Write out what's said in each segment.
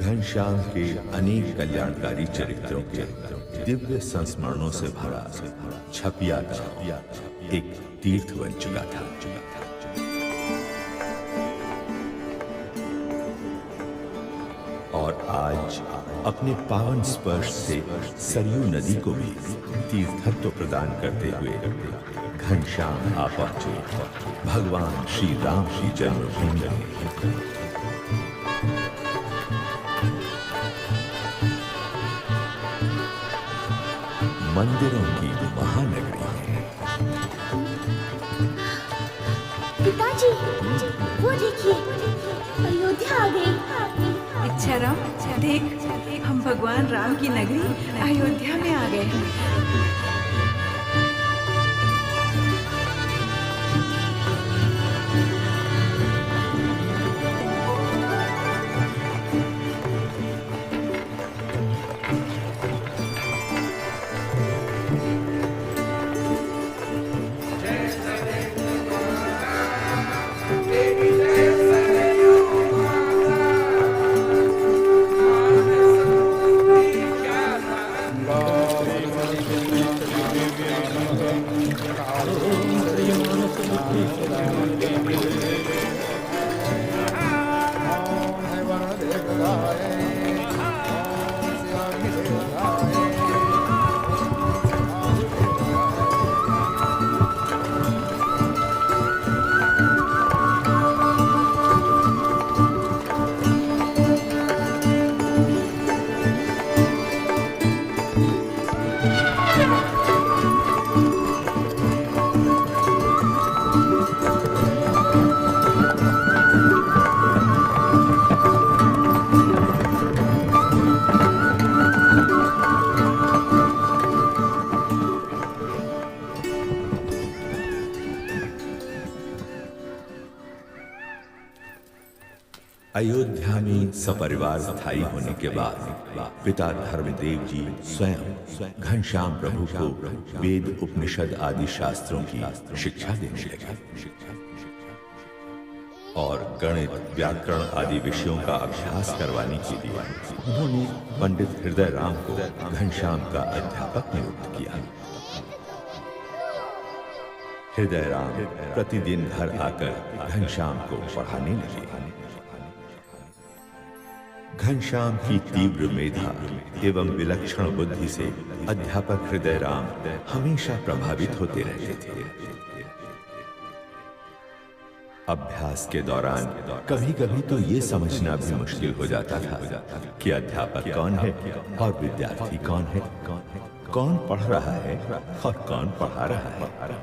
घनश्याम के अनेक कल्याणकारी चरित्रों के दिव्य संस्मरणों से भरा छपिया गांव एक तीर्थ बन चुका था। और आज अपने पावन स्पर्श से सरयू नदी को भी तीर्थत्व प्रदान करते हुए घनश्याम आ पहुंचे भगवान श्री राम की जन्मभूमि में। मंदिरों की महानगरी है। पिताजी, वो देखिए, अयोध्या आ गई। अच्छा राम, देख, हम भगवान राम की नगरी अयोध्या में आ गए हैं। अयोध्या में सपरिवार स्थायी होने के बाद पिता धर्मदेव जी स्वयं घनश्याम प्रभु को वेद उपनिषद आदि शास्त्रों की शिक्षा देने लगे और गणित व्याकरण आदि विषयों का अभ्यास करवाने के लिए उन्होंने पंडित हृदय राम को घनश्याम का अध्यापक नियुक्त किया। हृदय राम प्रतिदिन घर आकर घनश्याम को पढ़ाने लगे। घनश्याम की तीव्र मेधा एवं विलक्षण बुद्धि से अध्यापक हृदय राम हमेशा प्रभावित होते रहते थे। अभ्यास के दौरान कभी-कभी तो ये समझना भी मुश्किल हो जाता था कि अध्यापक कौन है और विद्यार्थी कौन है, कौन पढ़ रहा है और कौन पढ़ा रहा है।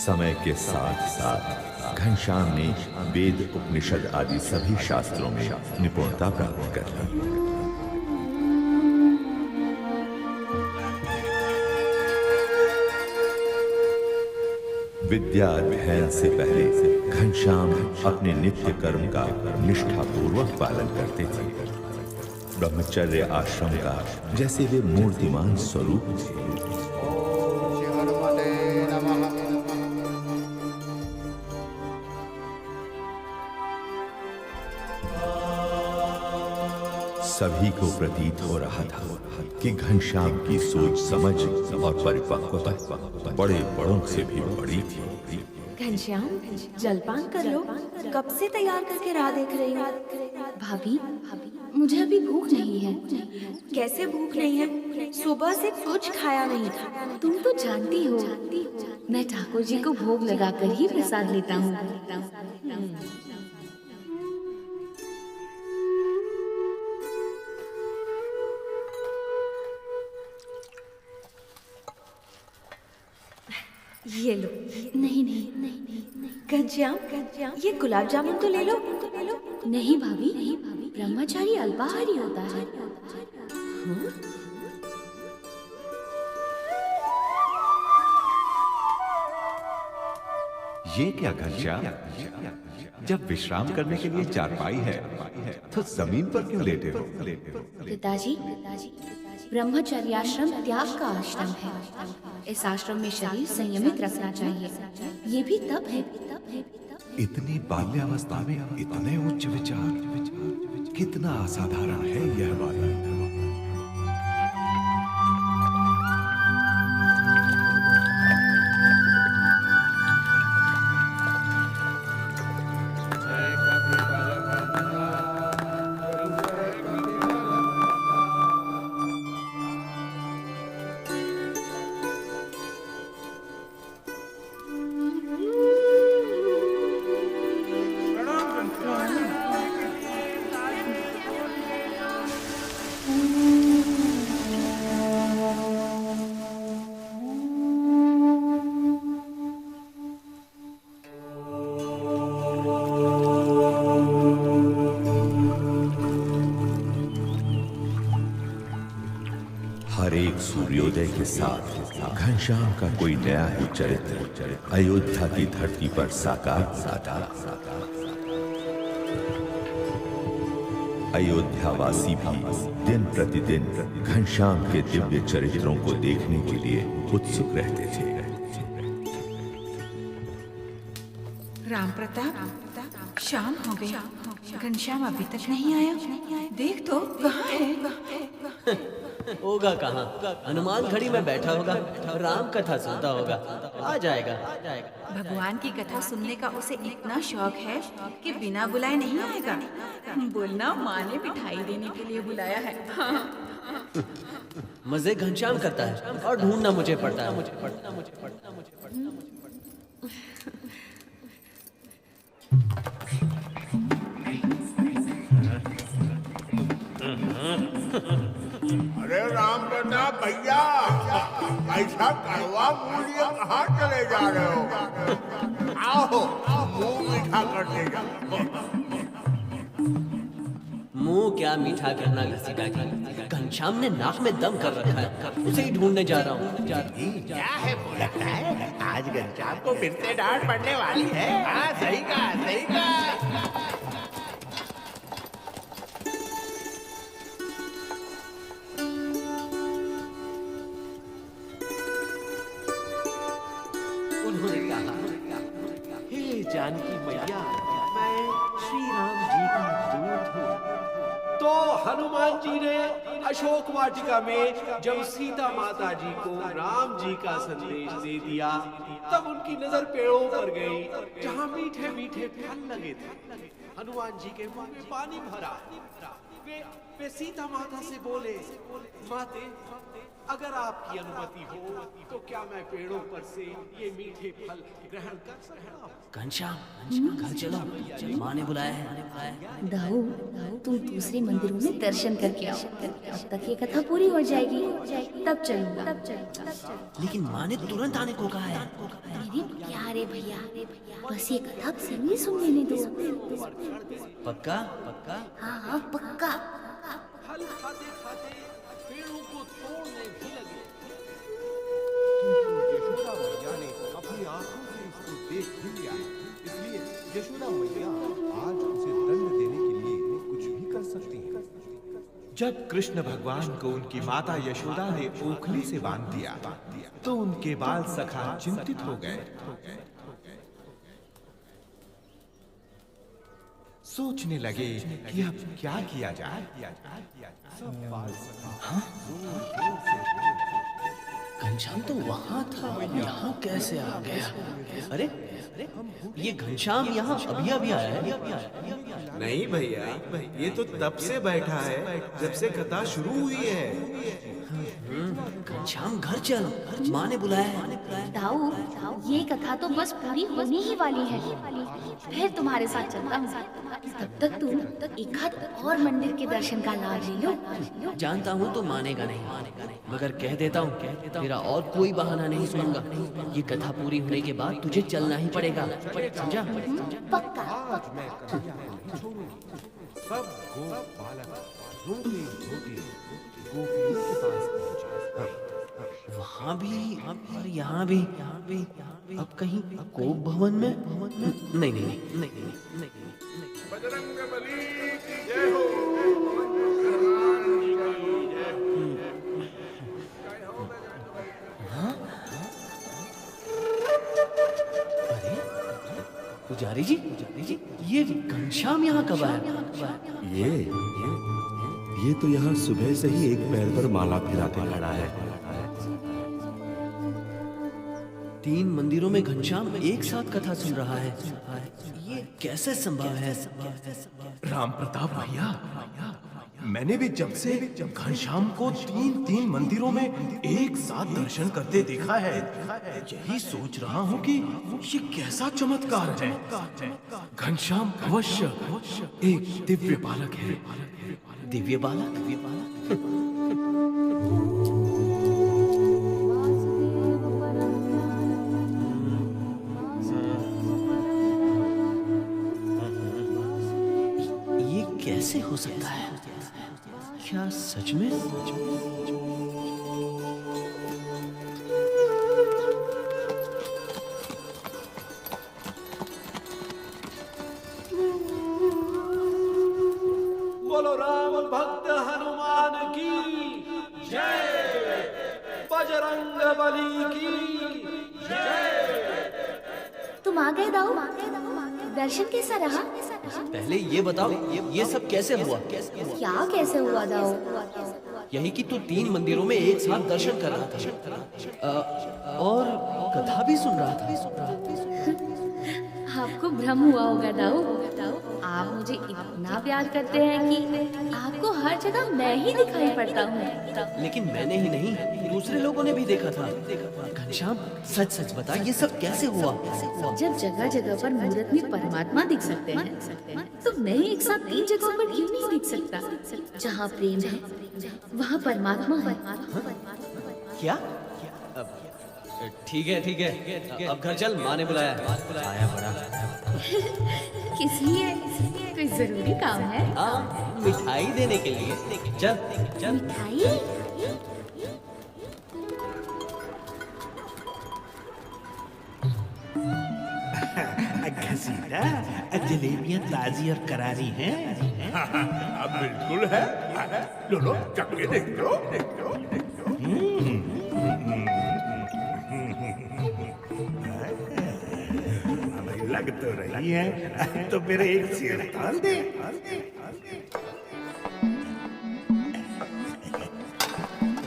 समय के साथ साथ घनश्याम ने वेद उपनिषद आदि सभी शास्त्रों में निपुणता प्राप्त कर ली। विद्या अध्ययन से पहले घनश्याम अपने नित्य कर्म का निष्ठापूर्वक पालन करते थे। ब्रह्मचर्य आश्रम का जैसे वे मूर्तिमान स्वरूप थे। सभी को प्रतीत हो रहा था कि घनश्याम की सोच समझ और परिपक्वता बड़े बड़ों से भी बड़ी थी। घनश्याम, जलपान कर लो, कब से तैयार करके राह देख रही हूँ। भाभी, मुझे अभी भूख नहीं है। कैसे भूख नहीं है? सुबह से कुछ खाया नहीं था। तुम तो जानती हो, मैं ठाकुर जी को भोग लगाकर ही प्रसाद लेता हूँ। ये लो। नहीं नहीं नहीं, घनश्याम, ये गुलाब जामुन तो ले लो। नहीं भाभी, ब्रह्मचारी अल्पाहारी होता है। ये क्या घनश्याम, जब विश्राम करने के लिए चारपाई है तो जमीन पर क्यों लेटे हो? पिताजी, ब्रह्मचर्य आश्रम त्याग का आश्रम है। इस आश्रम में शरीर संयमित रखना चाहिए। ये भी तब है इतनी बाल्यावस्था में इतने उच्च विचार, कितना असाधारण है यह बात। हर एक सूर्योदय के साथ घनश्याम का कोई नया ही चरित्र अयोध्या की धरती पर साकार होता था। अयोध्यावासी भी दिन प्रतिदिन घनश्याम के दिव्य चरित्रों को देखने के लिए उत्सुक रहते थे। राम प्रताप, शाम हो गई, घनश्याम अभी तक नहीं आया। देख तो कहाँ है? होगा कहाँ, हनुमान घड़ी में बैठा होगा, राम कथा सुनता होगा, आ जाएगा। भगवान की कथा सुनने का उसे इतना शौक है कि बिना बुलाए नहीं आएगा। बोलना माँ ने मिठाई देने के लिए बुलाया है। मजे घनश्याम करता है और ढूंढना मुझे पड़ता है। अरे राम प्रताप भैया, ऐसा कड़वा मूल्य कहाँ चले जा रहे हो? आओ मुंह मीठा करते जाओ। मुंह क्या मीठा करना घसीटा की, घनश्याम ने नाक में दम कर रखा है, उसे ही ढूंढने जा रहा हूँ। क्या है लगता है आज घनश्याम को फिर से डांट पड़ने वाली है। हाँ सही कहा, सही कहा। उन्होंने कहा, हे जानकी मैया, मैं श्री राम जी का दूत हूँ। तो हनुमान जी ने अशोक वाटिका में जब सीता माता जी को राम जी का संदेश दे दिया, तब उनकी नजर पेड़ों पर गई जहाँ मीठे मीठे फल लगे थे। हनुमान जी के मुंह में पानी भरा। वे सीता माता से बोले, माते, अगर आपकी अनुमति हो तो क्या मैं पेड़ों पर से ये मीठे फल ग्रहण कर सकता हूँ? घनश्याम, घर चलो, माँ ने बुलाया है। दाऊ, तुम दूसरे मंदिरों में दर्शन करके आओ, तब तक ये कथा पूरी हो जाएगी, तब चलूंगा। लेकिन माँ ने तुरंत आने को कहा है। मेरे प्यारे भैया, बस ये कथा फिर भी सुन लेने दो। पक्का? पक्का? हाँ पक्का। फल खाते खाते पेड़ों को तोड़ने भी लगे। यशोदा मैया ने अपनी आंखों से इसको देख भी लिया, इसलिए यशोदा मैया आज उसे दंड देने के लिए कुछ भी कर सकती है। जब कृष्ण भगवान को उनकी माता यशोदा ने ओखली से बांध दिया, तो उनके बाल सखा चिंतित हो गए। सोचने लगे कि अब क्या किया जाए। घनश्याम तो वहाँ था, यहाँ कैसे आ गया? अरे ये घनश्याम यहाँ अभी अभी आया है? नहीं भैया, ये तो तब से बैठा है जब से कथा शुरू हुई है। घनश्याम घर चल, माँ ने बुलाया है। दाऊ, ये कथा तो बस पूरी होने ही वाली है, फिर तुम्हारे साथ चलता हूँ। तब तक तुम एक आध और मंदिर के दर्शन का लाभ ले लो। जानता हूँ तो मानेगा नहीं, मगर कह देता हूँ, तेरा और कोई बहाना नहीं सुनूंगा। ये कथा पूरी होने के बाद तुझे चलना ही पड़ेगा, समझा? पक्का। सब गो बालक रोते रोते गोपियों के पास पहुंचे। वहाँ भी और यहाँ भी, अब कहीं कोप भवन में? नहीं नहीं नहीं नहीं नहीं। बजरंगबली की जय हो। हनुमान जी की जय हो। हाँ? अरे पुजारी जी, ये घनश्याम यहाँ कब आया? ये तो यहाँ सुबह से ही एक पैर पर माला फिराते खड़ा है। 3 मंदिरों में घनश्याम एक साथ कथा सुन रहा है। ये कैसे संभव है? राम प्रताप भैया, मैंने भी जब से घनश्याम को 3 मंदिरों में एक साथ दर्शन करते देखा है, यही सोच रहा हूँ कि ये कैसा चमत्कार है। घनश्याम अवश्य एक दिव्य बालक है। दिव्य बालक? ये कैसे हो सकता है? क्या सच में? बोलो राम भक्त हनुमान की जय, बजरंग बली की जय। तुम आ गए दाऊ? दर्शन कैसा रहा? पहले ये बताओ, ये सब कैसे हुआ? क्या कैसे हुआ दाऊ? यही कि तू 3 मंदिरों में एक साथ दर्शन कर रहा था और कथा भी सुन रहा था। आपको भ्रम हुआ होगा दाऊ। आप मुझे इतना प्यार करते हैं कि आपको हर जगह मैं ही दिखाई पड़ता हूँ। लेकिन मैंने ही नहीं, दूसरे लोगों ने भी देखा था। घनश्याम, सच सच बता, ये सब कैसे हुआ? जब जगह जगह पर मूर्त में परमात्मा दिख सकते हैं, तो मैं एक साथ 3 जगहों पर क्यों नहीं दिख सकता? जहाँ प्रेम है वहाँ परमात्मा है। क्या? ठीक है, अब घर चल, माँ ने बुलाया है। आया बड़ा। किस लिए? कोई जरूरी काम है? हाँ, मिठाई देने के लिए। चल। मिठाई? घसीटा, जलेबियां ताजी और करारी हैं। अब बिल्कुल है। लो चख के देख लो। लग तो रही है, तो मेरे एक शेर डाल दे।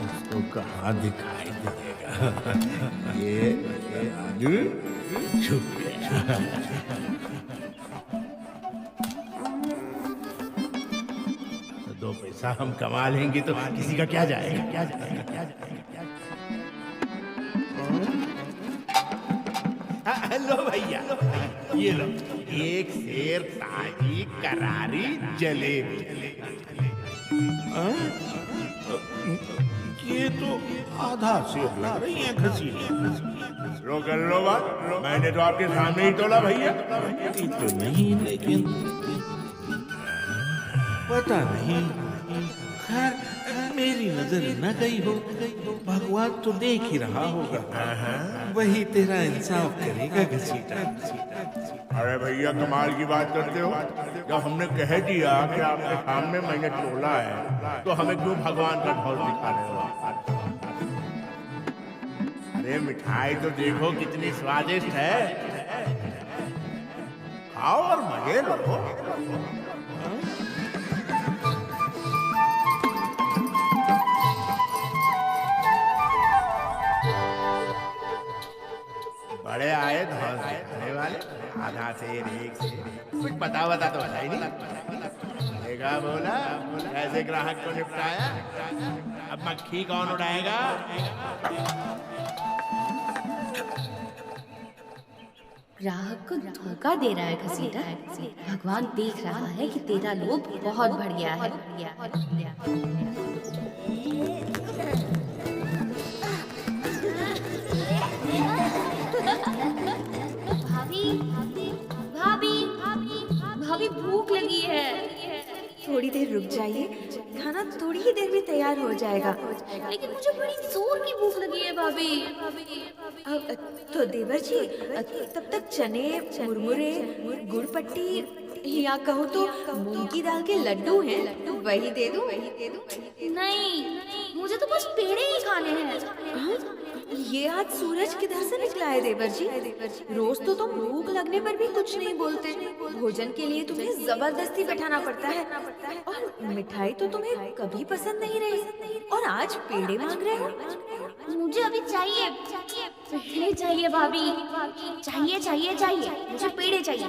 उसको कहाँ दिखाई देगा? ये छुप गया। दो पैसा हम कमा लेंगे तो किसी का क्या जाएगा? लो भैया, ये लो, एक शेर ताजी करारी जलेबी। ये तो आधा शेर लग रही है घसीटी। लो कर लो बात, मैंने तो आपके सामने ही तोला भैया। तो नहीं, लेकिन पता नहीं, खैर मेरी नजर न गई हो, भगवान तो देख ही रहा होगा, वही तेरा इंसाफ करेगा घसीटा। अरे भैया कमाल की बात करते हो। जब हमने कह दिया कि आपके सामने मैंने तोला है, तो हमें क्यों भगवान का ढोल दिखा रहे हो? अरे मिठाई तो देखो कितनी स्वादिष्ट है, खाओ और मजे लो। बड़े आए धौल देखने वाले, आधा शेर एक शेर, कुछ पता तो है ही नहीं। देखा बोला कैसे ग्राहक को निपटाया, अब मक्खी कौन उड़ाएगा? ग्राहक को धोखा दे रहा है घसीटा। भगवान देख रहा है कि तेरा लोभ बहुत बढ़ गया है। भाभी भूख लगी है। थोड़ी देर रुक जाइए, खाना थोड़ी ही देर में तैयार हो जाएगा। लेकिन मुझे बड़ी जोर की भूख लगी है भाभी। तो देवर जी, तब तक चने, मुरमुरे, गुड़ पट्टी या कहूँ तो मूंग की दाल के लड्डू हैं, वही दे दूं? नहीं, मुझे तो बस पेड़े ही खाने हैं। ये आज सूरज किधर से निकला है देवर जी? रोज तो तुम भूख लगने पर भी कुछ नहीं बोलते। भोजन के लिए तुम्हें जबरदस्ती बैठाना पड़ता है और मिठाई तो तुम्हें कभी पसंद नहीं रही और आज पेड़े मांग रहे हो। मुझे अभी चाहिए पेड़े चाहिए भाभी, चाहिए चाहिए चाहिए, मुझे पेड़े चाहिए।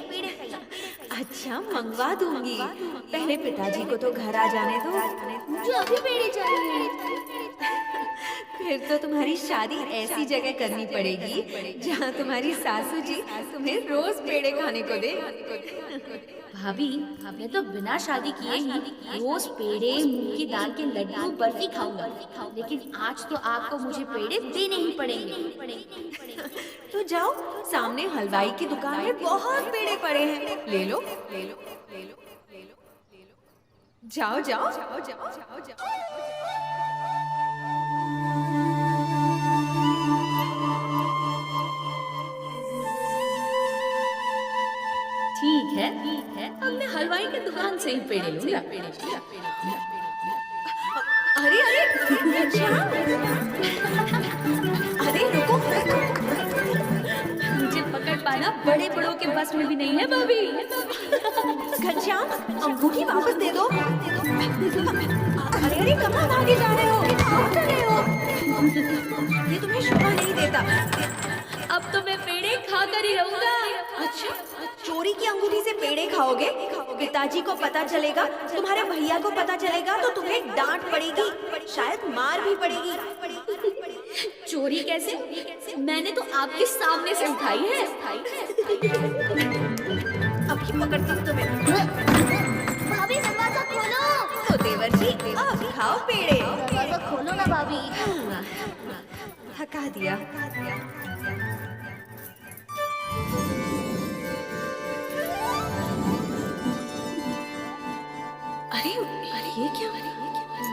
अच्छा मंगवा दूंगी, पहले पिताजी को तो घर आ जाने दो। मुझे अभी पेड़े चाहिए। फिर तो तुम्हारी शादी ऐसी जगह करनी पड़ेगी जहाँ तुम्हारी सासू जी तुम्हें रोज पेड़े खाने को दे। भाभी मैं तो बिना शादी किए ही रोज पेड़े, मूंग की दाल के लड्डू, बर्फी खाऊंगा, लेकिन आज तो आपको मुझे पेड़े देने ही पड़ेंगे। तो जाओ, सामने हलवाई की दुकान में बहुत पेड़े पड़े हैं, ले लो। जाओ जाओ जाओ जाओ जाओ जाओ। ठीक है अब मैं हलवाई की दुकान से ही पेड़े लूंगा। अरे अरे रुको, मुझे पकड़ पाना बड़े बड़ों के बस में भी नहीं है भाभी। घनश्याम अंगूठी वापस दे दो। अरे कहाँ भागे जा रहे हो? ये तुम्हें शोभा नहीं देता। अब तो मैं पेड़े खाकर ही रहूंगा। अच्छा, चोरी की अंगूठी से पेड़े खाओगे? पिताजी को पता चलेगा, तुम्हारे भैया को पता चलेगा तो तुम्हें डांट पड़ेगी, शायद मार भी पड़ेगी। चोरी कैसे? मैंने तो आपके सामने से उठाई है। अभी पकड़ती हूँ तुम्हें। भाभी दरवाजा खोलो। तो देवर जी अब खाओ पेड़े। दरवाजा खोलो ना भाभी। थका दिया। अरे ये क्या?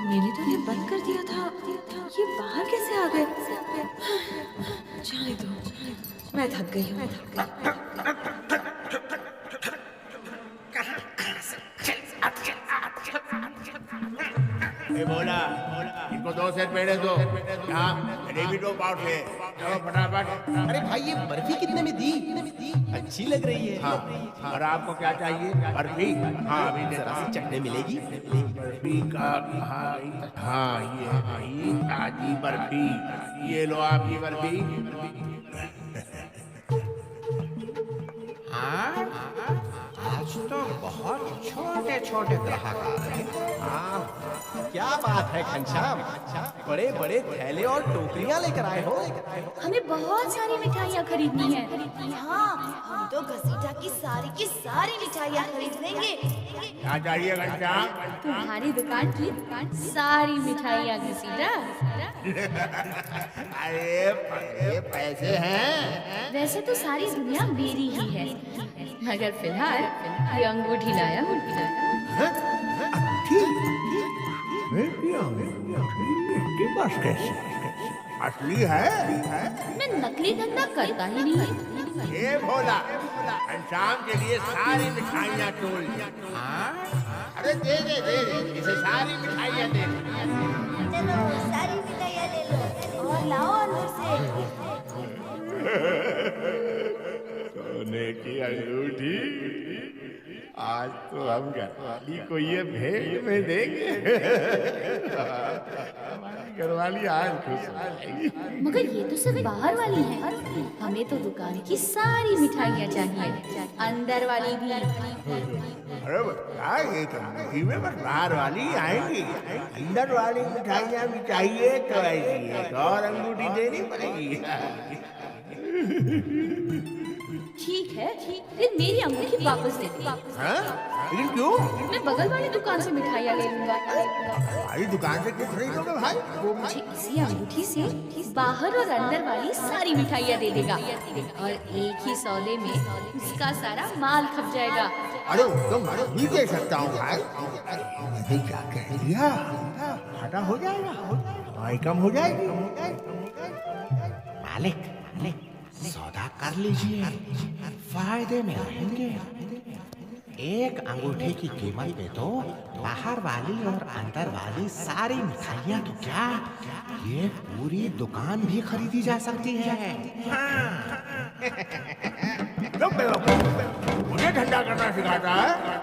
मैंने तो ये बंद कर दिया था, ये बाहर कैसे आ गए? जाने दो, मैं थक गई हूँ। ए बोला, इनको 2 सेट पेड़े दो। हाँ, मेरे भी 2 पाउच है। चलो फटाफट। अरे भाई ये बर्फी कितने में दी? अच्छी लग रही है। हाँ, और आपको क्या चाहिए? बर्फी? हाँ, अभी जरा सी चटनी मिलेगी। बर्फी का हाँ ये ताजी बर्फी, ये लो आपकी बर्फी। हाँ, आज तो बहुत छोटे छोटे ग्राहक आ रहे हैं। हाँ, क्या बात है घनश्याम, बड़े बड़े थैले और टोकरियां लेकर आए हो। हमें बहुत सारी मिठाइयाँ खरीदनी है। हाँ, हम तो घसीटा की सारी मिठाइयाँ खरीद लेंगे। क्या चाहिए घनश्याम? तुम्हारी दुकान की सारी मिठाइयाँ घसीटा। अरे पैसे हैं? वैसे तो सारी दुनिया मेरी ही है, मगर फिलहाल ये अंगूठी लाया हूँ। इसके पास कैसे? असली है? मैं नकली धंधा करता ही नहीं। ये भोला, घनश्याम के लिए सारी मिठाइयाँ तोल दे। अरे दे इसे सारी मिठाइयाँ दे। चलो सारी मिठाइयाँ ले लो और लाओ अंदर से। सोने की अंगूठी, आज तो हम घरवाली को ये भेंट में देंगे। हमारी घरवाली आज खुश हो जाएगी। मगर ये तो सिर्फ बाहर वाली है, हमें तो दुकान की सारी मिठाइयाँ चाहिए, अंदर वाली भी। अरे बच्चा, ये अंगूठी में बस बाहर वाली आएंगी, अंदर वाली मिठाइयाँ भी चाहिए तो ऐसी एक और अंगूठी देनी पड़ेगी। ठीक है, फिर मेरी अंगूठी वापस दे दो। लेकिन क्यों? मैं बगल वाली दुकान से मिठाइयाँ ले लूंगा। हमारी दुकान से क्यों खरीदोगे भाई? वो मुझे इसी अंगूठी से बाहर और अंदर वाली सारी मिठाइयाँ दे देगा और एक ही सौदे में उसका सारा माल खप जाएगा। अरे तो मैं भी दे सकता हूँ भाई। मैंने क्या कह दिया? घाटा हो जाएगा, कमाई कम हो जाएगी। मालिक, सौदा कर लीजिए, फायदे में आएंगे। एक अंगूठी की कीमत पे तो बाहर वाली और अंदर वाली सारी मिठाइयाँ तो क्या, ये पूरी दुकान भी खरीदी जा सकती है। मुझे ठंडा करना सिखाता है।